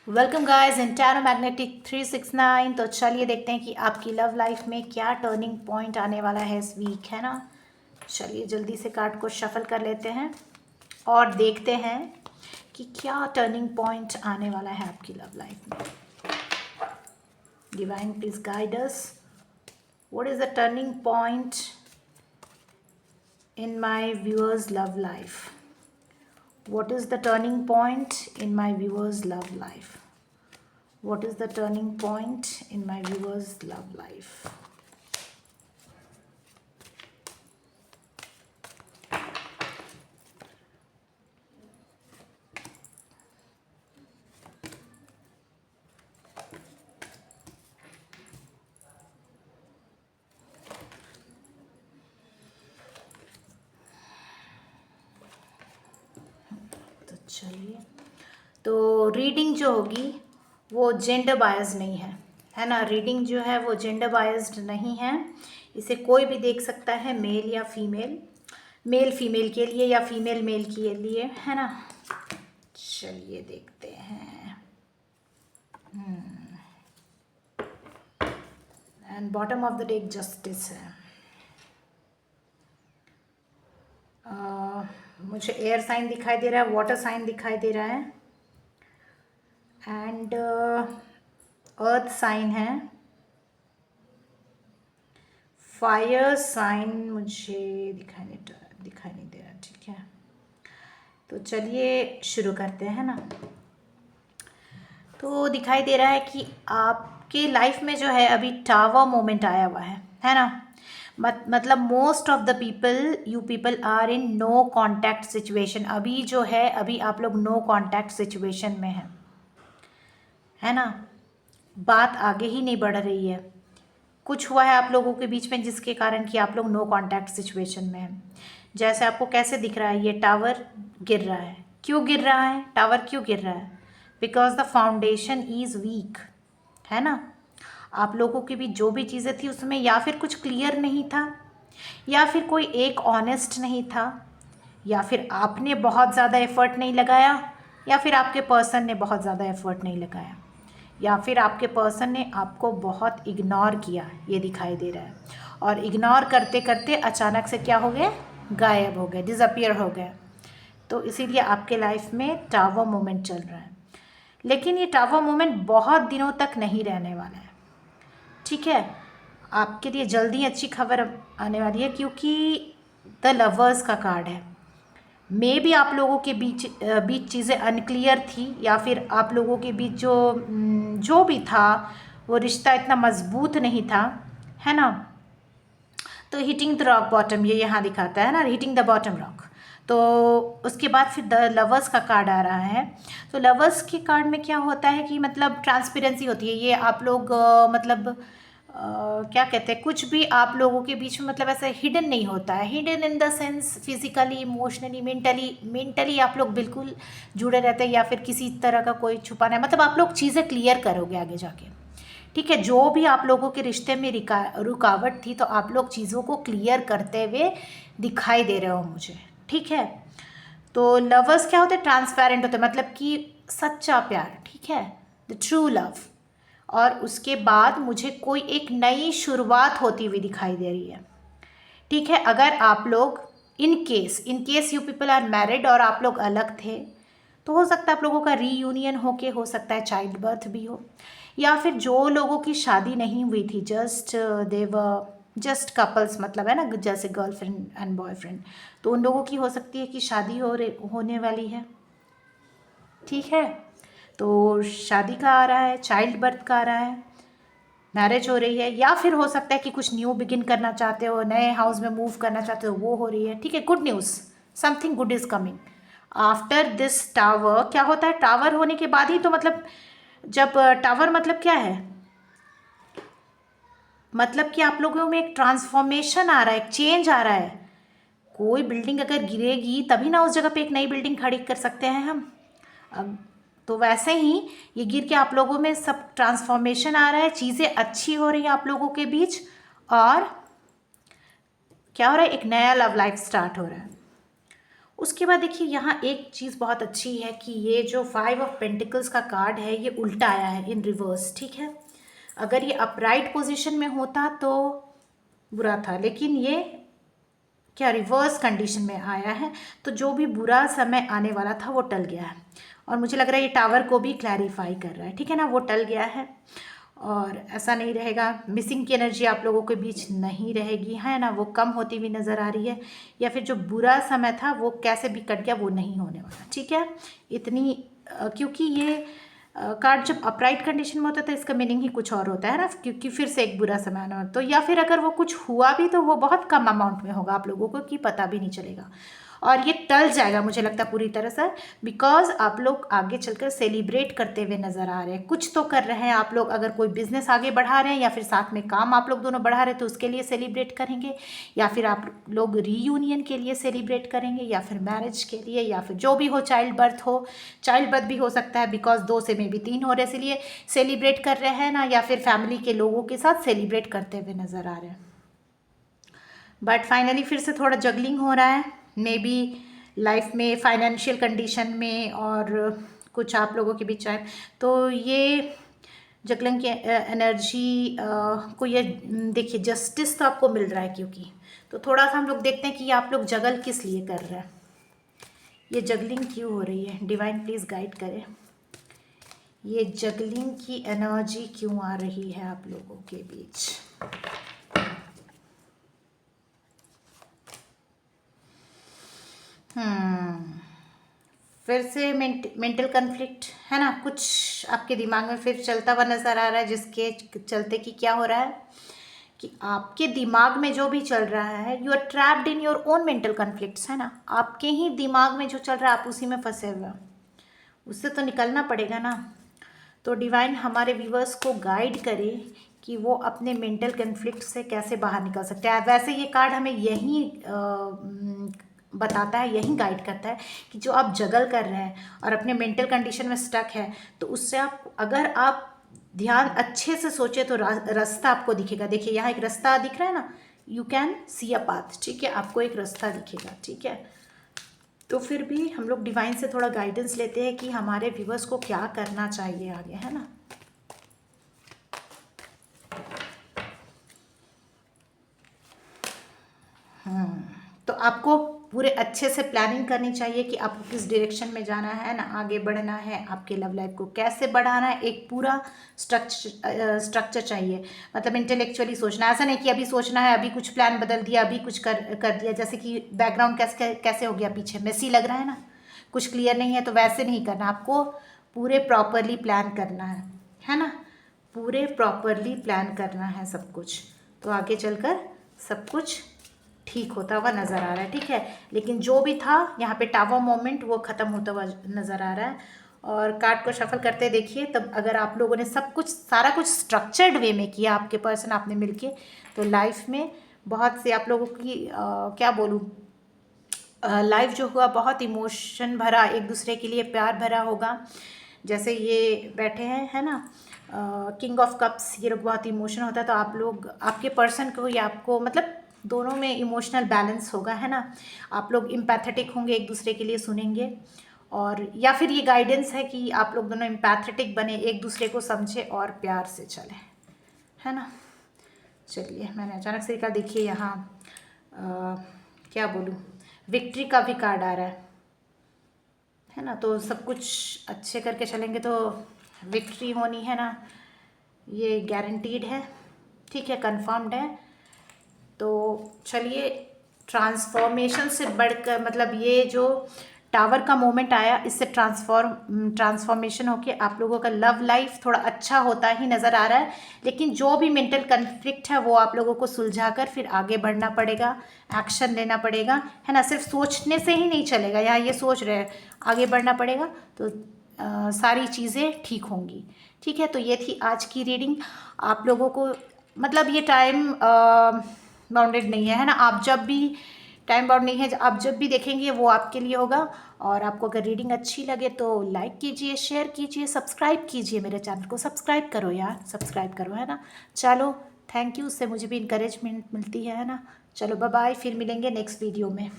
Welcome guys in tarot magnetic 369। तो चलिए देखते हैं कि आपकी लव लाइफ में क्या टर्निंग पॉइंट आने वाला है इस वीक, है ना। चलिए जल्दी से कार्ड को शफल कर लेते हैं और देखते हैं कि क्या टर्निंग पॉइंट आने वाला है आपकी लव लाइफ में। Divine please guide us, what is the turning point in my viewers love life? What is the turning point in my viewers love life? What is the turning point in my viewers love life? तो चलिए, तो reading जो होगी वो gender biased नहीं है ना। Reading जो है वो जेंडर बायस्ड नहीं है। इसे कोई भी देख सकता है, मेल या फीमेल, मेल फीमेल के लिए या फीमेल मेल के लिए, है ना। चलिए देखते हैं। And bottom of the deck justice है। मुझे एयर साइन दिखाई दे रहा है, वाटर साइन दिखाई दे रहा है, एंड अर्थ साइन है, फायर साइन मुझे दिखाई नहीं दे रहा। ठीक है, तो चलिए शुरू करते हैं ना। तो दिखाई दे रहा है कि आपके लाइफ में जो है अभी टावर मोमेंट आया हुआ है ना। मतलब most of the people, you people are in no contact situation. अभी जो है, अभी आप लोग नो कॉन्टैक्ट सिचुएशन में है ना। बात आगे ही नहीं बढ़ रही है। कुछ हुआ है आप लोगों के बीच में जिसके कारण कि आप लोग नो कॉन्टैक्ट सिचुएशन में हैं। जैसे आपको कैसे दिख रहा है, ये टावर गिर रहा है। क्यों गिर रहा है टावर, क्यों गिर रहा है? Because the foundation is week, है ना। आप लोगों की भी जो भी चीज़ें थी उसमें या फिर कुछ क्लियर नहीं था, या फिर कोई एक ऑनेस्ट नहीं था, या फिर आपने बहुत ज़्यादा एफर्ट नहीं लगाया, या फिर आपके पर्सन ने बहुत ज़्यादा एफर्ट नहीं लगाया, या फिर आपके पर्सन ने आपको बहुत इग्नोर किया, ये दिखाई दे रहा है। और इग्नोर करते करते अचानक से क्या हो गए, गायब हो गए, डिसअपियर हो गए। तो इसीलिए आपके लाइफ में टावर मोमेंट चल रहा है। लेकिन ये टावर मोमेंट बहुत दिनों तक नहीं रहने वाला है, ठीक है। आपके लिए जल्दी अच्छी खबर आने वाली है, क्योंकि द लवर्स का कार्ड है। मे भी आप लोगों के बीच चीज़ें अनक्लियर थी, या फिर आप लोगों के बीच जो भी था वो रिश्ता इतना मजबूत नहीं था, है ना। तो हिटिंग द रॉक बॉटम, ये यहाँ दिखाता है ना, हिटिंग द बॉटम रॉक। तो उसके बाद फिर द लवर्स का कार्ड आ रहा है। तो लवर्स के कार्ड में क्या होता है कि मतलब ट्रांसपेरेंसी होती है। ये आप लोग मतलब क्या कहते हैं, कुछ भी आप लोगों के बीच में मतलब ऐसा हिडन नहीं होता है। Hidden in the sense physically, emotionally, mentally आप लोग बिल्कुल जुड़े रहते हैं, या फिर किसी तरह का कोई छुपाना है। मतलब आप लोग चीज़ें क्लियर करोगे आगे जाके, ठीक है। जो भी आप लोगों के रिश्ते में रुकावट थी, तो आप लोग चीज़ों को क्लियर करते हुए दिखाई दे रहे हो मुझे, ठीक है। तो लवर्स क्या होते हैं, ट्रांसपेरेंट होते हैं, मतलब कि सच्चा प्यार, ठीक है, द ट्रू लव। और उसके बाद मुझे कोई एक नई शुरुआत होती हुई दिखाई दे रही है, ठीक है। अगर आप लोग in case you people are married और आप लोग अलग थे, तो हो सकता है आप लोगों का रीयूनियन हो सकता है, चाइल्ड बर्थ भी हो, या फिर जो लोगों की शादी नहीं हुई थी, जस्ट कपल्स, मतलब है ना, जैसे गर्लफ्रेंड एंड बॉयफ्रेंड, तो उन लोगों की हो सकती है कि शादी होने वाली है, ठीक है। तो शादी का आ रहा है, चाइल्ड बर्थ का आ रहा है, मैरिज हो रही है, या फिर हो सकता है कि कुछ न्यू बिगिन करना चाहते हो, नए हाउस में मूव करना चाहते हो, वो हो रही है, ठीक है। Good news, something good is coming after this tower. क्या होता है टावर होने के बाद ही, तो मतलब जब टावर मतलब क्या है, मतलब कि आप लोगों में एक ट्रांसफॉर्मेशन आ रहा है, एक चेंज आ रहा है। कोई बिल्डिंग अगर गिरेगी तभी ना उस जगह पे एक नई बिल्डिंग खड़ी कर सकते हैं हम। अब तो वैसे ही ये गिर के आप लोगों में सब ट्रांसफॉर्मेशन आ रहा है, चीज़ें अच्छी हो रही हैं आप लोगों के बीच, और क्या हो रहा है, एक नया लव लाइफ स्टार्ट हो रहा है। उसके बाद देखिए यहाँ एक चीज़ बहुत अच्छी है कि ये जो 5 ऑफ पेंटिकल्स का कार्ड है ये उल्टा आया है, इन रिवर्स, ठीक है। अगर ये अपराइट पोजीशन में होता तो बुरा था, लेकिन ये क्या रिवर्स कंडीशन में आया है, तो जो भी बुरा समय आने वाला था वो टल गया है। और मुझे लग रहा है ये टावर को भी क्लैरिफाई कर रहा है, ठीक है ना, वो टल गया है और ऐसा नहीं रहेगा। मिसिंग की एनर्जी आप लोगों के बीच नहीं रहेगी, है ना, वो कम होती हुई नज़र आ रही है, या फिर जो बुरा समय था वो कैसे भी कट गया वो नहीं होने वाला, ठीक है। इतनी क्योंकि ये कार्ड जब अपराइट कंडीशन में होता है तो इसका मीनिंग ही कुछ और होता है ना, क्योंकि फिर से एक बुरा समय आना, तो या फिर अगर वो कुछ हुआ भी तो वो बहुत कम अमाउंट में होगा, आप लोगों को कि पता भी नहीं चलेगा। और ये टल जाएगा मुझे लगता है पूरी तरह से, बिकॉज आप लोग आगे चलकर सेलिब्रेट करते हुए नज़र आ रहे हैं, कुछ तो कर रहे हैं आप लोग। अगर कोई बिजनेस आगे बढ़ा रहे हैं या फिर साथ में काम आप लोग दोनों बढ़ा रहे हैं तो उसके लिए सेलिब्रेट करेंगे, या फिर आप लोग रीयूनियन के लिए सेलिब्रेट करेंगे, या फिर मैरिज के लिए, या फिर जो भी हो, चाइल्ड बर्थ भी हो सकता है, बिकॉज 2 से में भी 3 हो रहे हैं इसलिए सेलिब्रेट कर रहे हैं ना, या फिर फैमिली के लोगों के साथ सेलिब्रेट करते हुए नज़र आ रहे हैं। बट फाइनली फिर से थोड़ा जगलिंग हो रहा है, मे बी लाइफ में, फाइनेंशियल कंडीशन में, और कुछ आप लोगों के बीच आए तो ये जगलिंग की एनर्जी को ये देखिए जस्टिस तो आपको मिल रहा है, क्योंकि तो थोड़ा सा हम लोग देखते हैं कि आप लोग जगल किस लिए कर रहे हैं, ये जगलिंग क्यों हो रही है, डिवाइन प्लीज़ गाइड करें, ये जगलिंग की एनर्जी क्यों आ रही है आप लोगों के बीच। फिर से मेंटल कन्फ्लिक्ट है ना, कुछ आपके दिमाग में फिर चलता हुआ नज़र आ रहा है, जिसके चलते कि क्या हो रहा है कि आपके दिमाग में जो भी चल रहा है, you are trapped in your own mental conflicts, है ना, आपके ही दिमाग में जो चल रहा है आप उसी में फंसे हुए हो, उससे तो निकलना पड़ेगा ना। तो डिवाइन हमारे व्यूवर्स को गाइड करे कि वो अपने मेंटल कन्फ्लिक्ट से कैसे बाहर निकल सकते हैं। वैसे ये कार्ड हमें यही बताता है, यही गाइड करता है कि जो आप जगल कर रहे हैं और अपने मेंटल कंडीशन में स्टक है, तो उससे आप, अगर आप ध्यान अच्छे से सोचे तो रास्ता आपको दिखेगा। देखिए यहाँ एक रास्ता दिख रहा है ना, you can see a path, ठीक है, आपको एक रास्ता दिखेगा, ठीक है। तो फिर भी हम लोग डिवाइन से थोड़ा गाइडेंस लेते हैं कि हमारे व्यूवर्स को क्या करना चाहिए आगे, है ना। तो आपको पूरे अच्छे से प्लानिंग करनी चाहिए कि आपको किस डायरेक्शन में जाना है ना, आगे बढ़ना है, आपके लव लाइफ को कैसे बढ़ाना है, एक पूरा स्ट्रक्चर चाहिए। मतलब इंटेलेक्चुअली सोचना, ऐसा नहीं कि अभी सोचना है, अभी कुछ प्लान बदल दिया, अभी कुछ कर दिया, जैसे कि बैकग्राउंड कैसे कैसे हो गया, पीछे मेसी लग रहा है ना, कुछ क्लियर नहीं है, तो वैसे नहीं करना, आपको पूरे प्रॉपरली प्लान करना है ना, पूरे प्रॉपरली प्लान करना है सब कुछ, तो आगे चलकर सब कुछ ठीक होता हुआ नज़र आ रहा है, ठीक है। लेकिन जो भी था यहाँ पे टावर मोमेंट वो ख़त्म होता हुआ नज़र आ रहा है। और कार्ड को शफल करते देखिए, तब अगर आप लोगों ने सब कुछ, सारा कुछ स्ट्रक्चर्ड वे में किया, आपके पर्सन आपने मिलके, तो लाइफ में बहुत से आप लोगों की क्या बोलूँ, लाइफ जो हुआ बहुत इमोशन भरा, एक दूसरे के लिए प्यार भरा होगा। जैसे ये बैठे हैं, है ना, किंग ऑफ कप्स, ये लोग बहुत इमोशनल होता है, तो आप लोग, आपके पर्सन को या आपको, मतलब दोनों में इमोशनल बैलेंस होगा, है ना। आप लोग इम्पैथेटिक होंगे, एक दूसरे के लिए सुनेंगे, और या फिर ये गाइडेंस है कि आप लोग दोनों इम्पैथेटिक बने, एक दूसरे को समझे और प्यार से चले, है ना। चलिए, मैंने अचानक से कहा, देखिए यहाँ क्या बोलूँ, विक्ट्री का भी कार्ड आ रहा है ना, तो सब कुछ अच्छे करके चलेंगे तो विक्ट्री होनी है ना, ये गारंटीड है, ठीक है, कंफर्म्ड है। तो चलिए, ट्रांसफॉर्मेशन से बढ़कर, मतलब ये जो टावर का मोमेंट आया, इससे ट्रांसफॉर्मेशन होके आप लोगों का लव लाइफ थोड़ा अच्छा होता ही नज़र आ रहा है। लेकिन जो भी मेंटल कन्फ्लिक्ट है वो आप लोगों को सुलझाकर फिर आगे बढ़ना पड़ेगा, एक्शन लेना पड़ेगा, है ना। सिर्फ सोचने से ही नहीं चलेगा, यहाँ ये सोच रहे हैं, आगे बढ़ना पड़ेगा, तो सारी चीज़ें ठीक होंगी, ठीक है। तो ये थी आज की रीडिंग। आप लोगों को, मतलब ये टाइम बाउंडेड नहीं है ना, आप जब भी, टाइम बाउंड नहीं है, आप जब भी देखेंगे वो आपके लिए होगा। और आपको अगर रीडिंग अच्छी लगे तो लाइक कीजिए, शेयर कीजिए, सब्सक्राइब कीजिए, मेरे चैनल को सब्सक्राइब करो यार, सब्सक्राइब करो, है ना। चलो, थैंक यू, उससे मुझे भी इंकरेजमेंट मिलती है ना। चलो बाय बाय, फिर मिलेंगे नेक्स्ट वीडियो में।